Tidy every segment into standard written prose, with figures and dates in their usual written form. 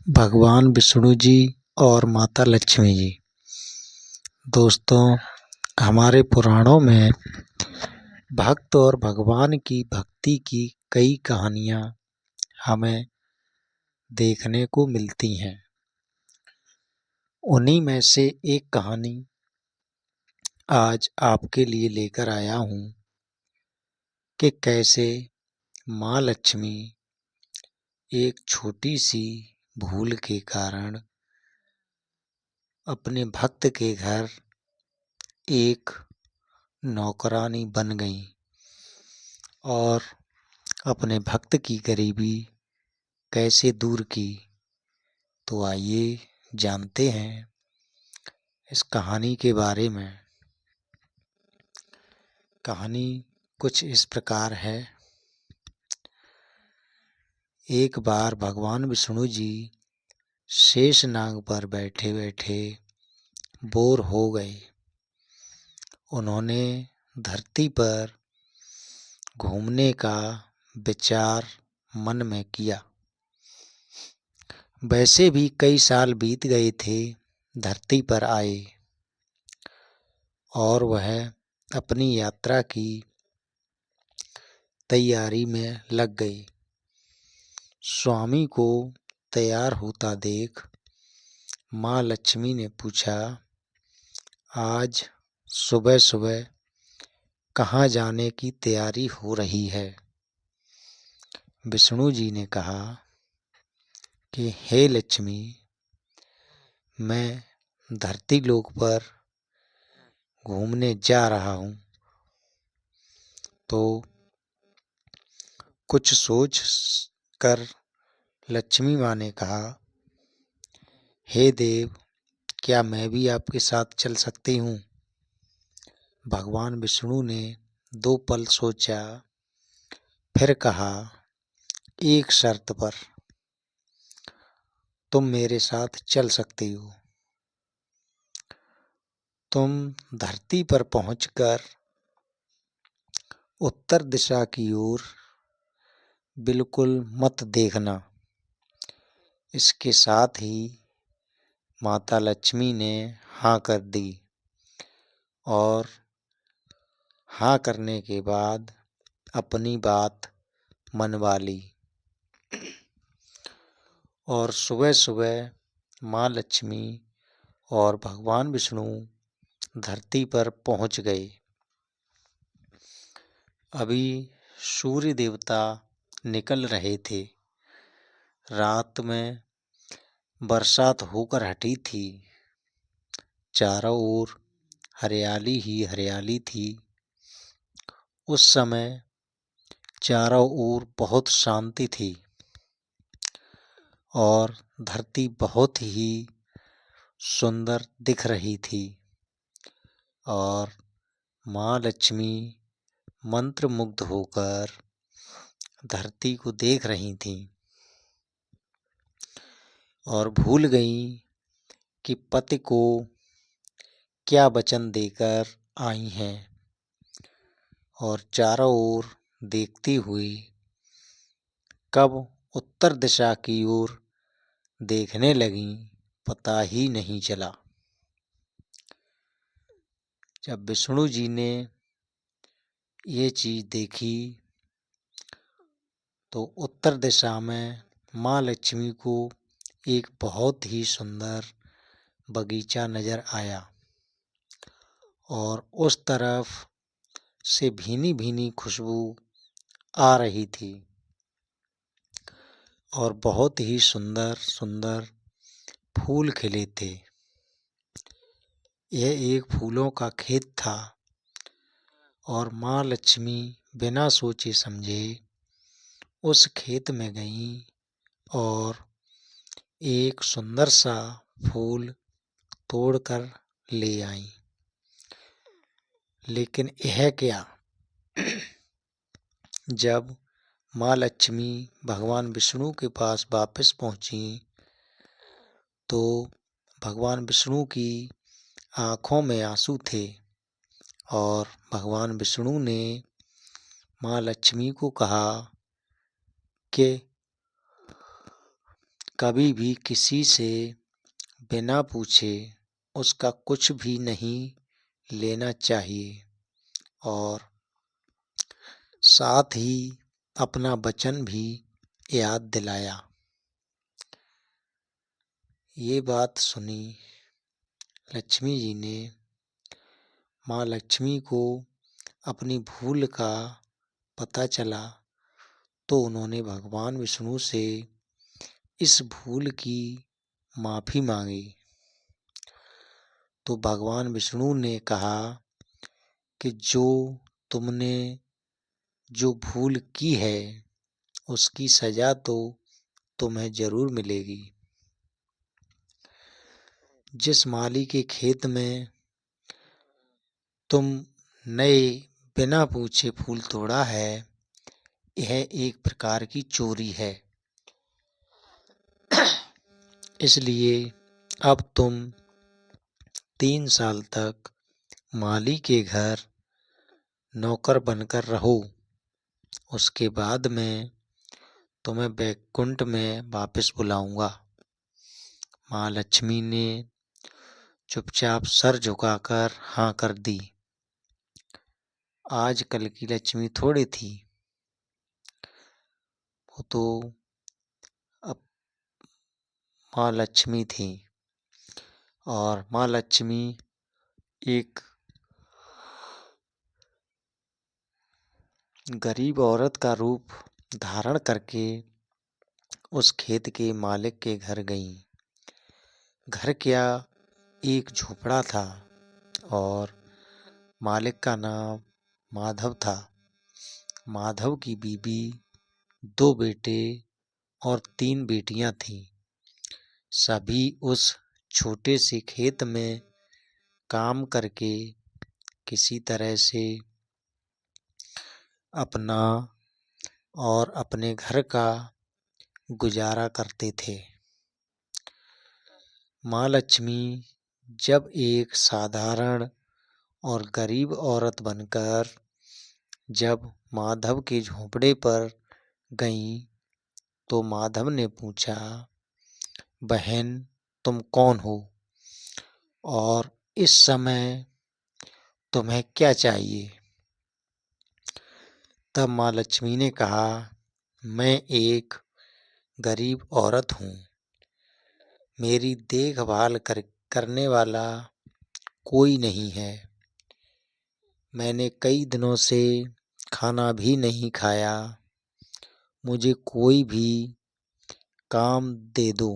भगवान विष्णु जी और माता लक्ष्मी जी। दोस्तों, हमारे पुराणों में भक्त और भगवान की भक्ति की कई कहानियाँ हमें देखने को मिलती हैं। उन्हीं में से एक कहानी आज आपके लिए लेकर आया हूँ कि कैसे माँ लक्ष्मी एक छोटी सी भूल के कारण अपने भक्त के घर एक नौकरानी बन गईं और अपने भक्त की गरीबी कैसे दूर की। तो आइए जानते हैं इस कहानी के बारे में। कहानी कुछ इस प्रकार है। एक बार भगवान विष्णु जी शेषनाग पर बैठे बैठे बोर हो गए। उन्होंने धरती पर घूमने का विचार मन में किया। वैसे भी कई साल बीत गए थे धरती पर आए और वह अपनी यात्रा की तैयारी में लग गई। स्वामी को तैयार होता देख माँ लक्ष्मी ने पूछा, आज सुबह सुबह कहाँ जाने की तैयारी हो रही है? विष्णु जी ने कहा कि हे लक्ष्मी, मैं धरती लोक पर घूमने जा रहा हूँ। तो कुछ सोच कर लक्ष्मी माँ ने कहा, हे देव, क्या मैं भी आपके साथ चल सकती हूँ? भगवान विष्णु ने 2 पल सोचा, फिर कहा, एक शर्त पर। तुम मेरे साथ चल सकती हो। तुम धरती पर पहुंचकर उत्तर दिशा की ओर बिल्कुल मत देखना। इसके साथ ही माता लक्ष्मी ने हाँ कर दी और हाँ करने के बाद अपनी बात मनवा ली। और सुबह सुबह माँ लक्ष्मी और भगवान विष्णु धरती पर पहुंच गए। अभी सूर्य देवता निकल रहे थे। रात में बरसात होकर हटी थी। चारों ओर हरियाली ही हरियाली थी। उस समय चारों ओर बहुत शांति थी और धरती बहुत ही सुंदर दिख रही थी और माँ लक्ष्मी मंत्रमुग्ध होकर धरती को देख रही थीं और भूल गईं कि पति को क्या वचन देकर आई हैं और चारों ओर देखती हुई कब उत्तर दिशा की ओर देखने लगीं, पता ही नहीं चला। जब विष्णु जी ने ये चीज़ देखी तो उत्तर दिशा में माँ लक्ष्मी को एक बहुत ही सुंदर बगीचा नजर आया और उस तरफ से भीनी भीनी खुशबू आ रही थी और बहुत ही सुंदर सुंदर फूल खिले थे। यह एक फूलों का खेत था और माँ लक्ष्मी बिना सोचे समझे उस खेत में गईं और एक सुंदर सा फूल तोड़कर ले आईं। लेकिन यह क्या, जब माँ लक्ष्मी भगवान विष्णु के पास वापस पहुंची तो भगवान विष्णु की आँखों में आंसू थे और भगवान विष्णु ने माँ लक्ष्मी को कहा कि कभी भी किसी से बिना पूछे उसका कुछ भी नहीं लेना चाहिए और साथ ही अपना वचन भी याद दिलाया। ये बात सुनी लक्ष्मी जी ने माँ लक्ष्मी को अपनी भूल का पता चला तो उन्होंने भगवान विष्णु से इस भूल की माफ़ी मांगी। तो भगवान विष्णु ने कहा कि जो तुमने जो भूल की है उसकी सजा तो तुम्हें ज़रूर मिलेगी। जिस माली के खेत में तुम नए बिना पूछे फूल तोड़ा है, यह एक प्रकार की चोरी है। इसलिए अब तुम 3 साल तक माली के घर नौकर बनकर रहो। उसके बाद मैं तुम्हें बैकुंठ में वापस बुलाऊंगा। माँ लक्ष्मी ने चुपचाप सर झुकाकर हाँ कर दी। आजकल की लक्ष्मी थोड़ी थी, वो तो अब माँ लक्ष्मी थी और माँ लक्ष्मी एक गरीब औरत का रूप धारण करके उस खेत के मालिक के घर गईं। घर क्या, एक झोपड़ा था और मालिक का नाम माधव था। माधव की बीवी, 2 बेटे और 3 बेटियां थीं। सभी उस छोटे से खेत में काम करके किसी तरह से अपना और अपने घर का गुजारा करते थे। माँ लक्ष्मी जब एक साधारण और गरीब औरत बनकर जब माधव के झोंपड़े पर गईं, तो माधव ने पूछा, बहन तुम कौन हो और इस समय तुम्हें क्या चाहिए? तब माँ लक्ष्मी ने कहा, मैं एक गरीब औरत हूँ। मेरी देखभाल करने वाला कोई नहीं है। मैंने कई दिनों से खाना भी नहीं खाया। मुझे कोई भी काम दे दो।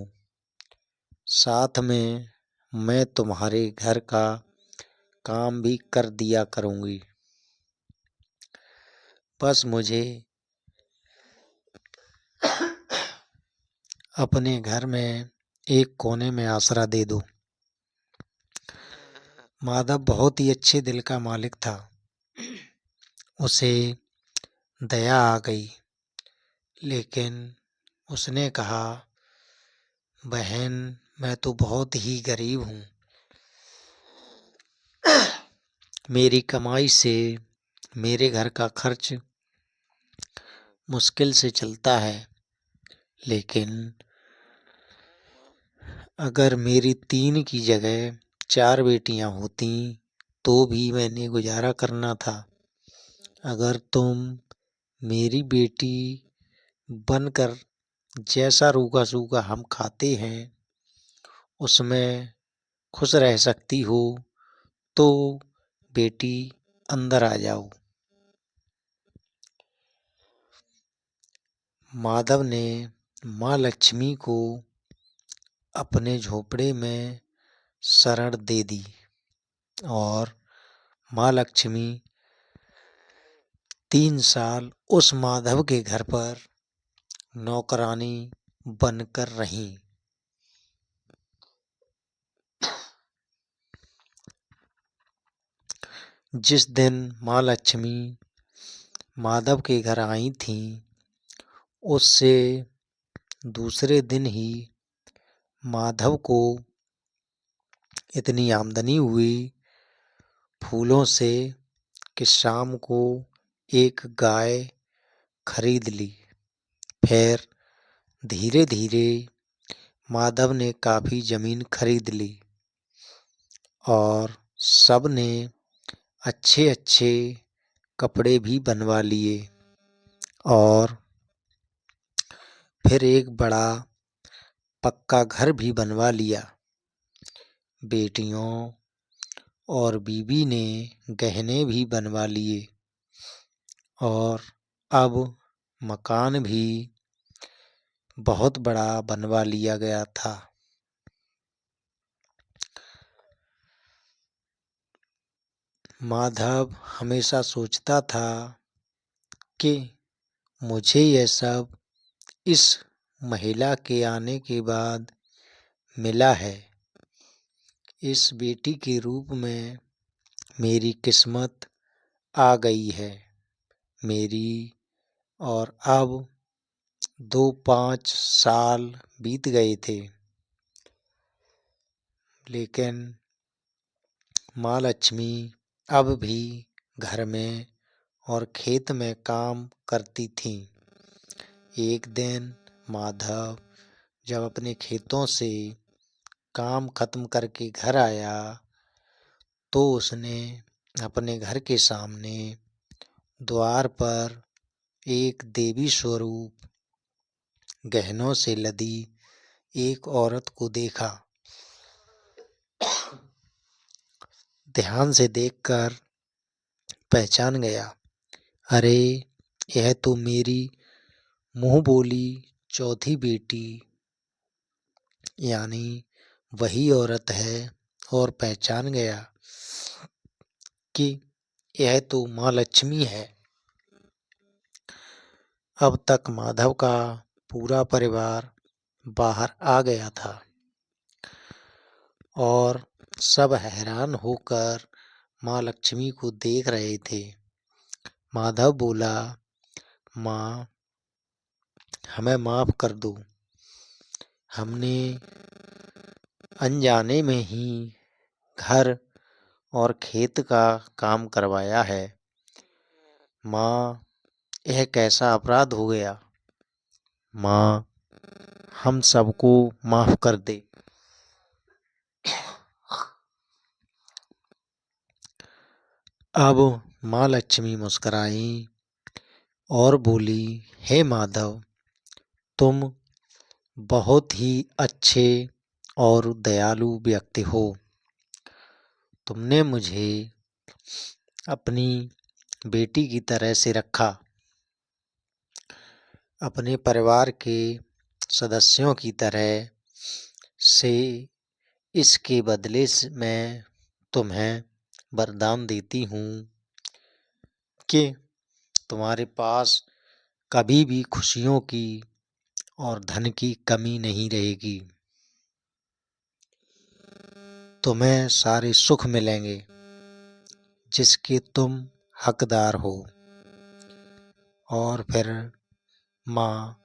साथ में मैं तुम्हारे घर का काम भी कर दिया करूँगी। बस मुझे अपने घर में एक कोने में आसरा दे दो। माधव बहुत ही अच्छे दिल का मालिक था। उसे दया आ गई, लेकिन उसने कहा, बहन मैं तो बहुत ही गरीब हूँ। मेरी कमाई से मेरे घर का खर्च मुश्किल से चलता है, लेकिन अगर मेरी 3 की जगह 4 बेटियां होती तो भी मैंने गुजारा करना था। अगर तुम मेरी बेटी बनकर जैसा रूखा सूखा हम खाते हैं उसमें खुश रह सकती हो तो बेटी अंदर आ जाओ। माधव ने माँ लक्ष्मी को अपने झोपड़े में शरण दे दी और माँ लक्ष्मी 3 साल उस माधव के घर पर नौकरानी बनकर रहीं। जिस दिन माँ लक्ष्मी माधव के घर आई थीं, उससे दूसरे दिन ही माधव को इतनी आमदनी हुई फूलों से कि शाम को एक गाय खरीद ली। फिर धीरे धीरे माधव ने काफी जमीन खरीद ली और सब ने अच्छे अच्छे कपड़े भी बनवा लिए और फिर एक बड़ा पक्का घर भी बनवा लिया। बेटियों और बीवी ने गहने भी बनवा लिए और अब मकान भी बहुत बड़ा बनवा लिया गया था। माधव हमेशा सोचता था कि मुझे यह सब इस महिला के आने के बाद मिला है। इस बेटी के रूप में मेरी किस्मत आ गई है मेरी। और अब 2-5 साल बीत गए थे, लेकिन माँ लक्ष्मी अब भी घर में और खेत में काम करती थीं। एक दिन माधव जब अपने खेतों से काम खत्म करके घर आया तो उसने अपने घर के सामने द्वार पर एक देवी स्वरूप गहनों से लदी एक औरत को देखा। ध्यान से देखकर पहचान गया, अरे यह तो मेरी मुंह बोली चौथी बेटी यानी वही औरत है और पहचान गया कि यह तो माँ लक्ष्मी है। अब तक माधव का पूरा परिवार बाहर आ गया था और सब हैरान होकर माँ लक्ष्मी को देख रहे थे। माधव बोला, माँ हमें माफ कर दो, हमने अनजाने में ही घर और खेत का काम करवाया है। माँ यह कैसा अपराध हो गया, माँ हम सबको माफ कर दे। अब माँ लक्ष्मी मुस्कुराई और बोली, हे माधव तुम बहुत ही अच्छे और दयालु व्यक्ति हो। तुमने मुझे अपनी बेटी की तरह से रखा, अपने परिवार के सदस्यों की तरह से। इसके बदले मैं तुम्हें वरदान देती हूँ कि तुम्हारे पास कभी भी खुशियों की और धन की कमी नहीं रहेगी। तुम्हें सारे सुख मिलेंगे जिसके तुम हकदार हो। और फिर माँ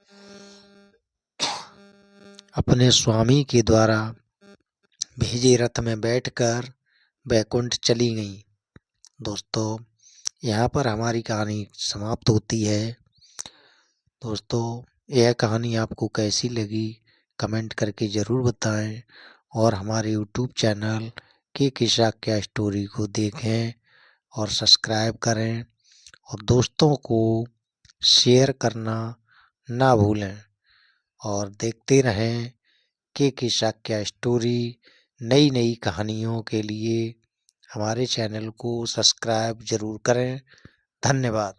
अपने स्वामी के द्वारा भेजे रथ में बैठकर बैकुंठ चली गईं। दोस्तों, यहाँ पर हमारी कहानी समाप्त होती है। दोस्तों, यह कहानी आपको कैसी लगी कमेंट करके ज़रूर बताएं और हमारे यूट्यूब चैनल के किस्सा क्या स्टोरी को देखें और सब्सक्राइब करें और दोस्तों को शेयर करना ना भूलें और देखते रहें के किस्सा क्या स्टोरी। नई नई कहानियों के लिए हमारे चैनल को सब्सक्राइब ज़रूर करें। धन्यवाद।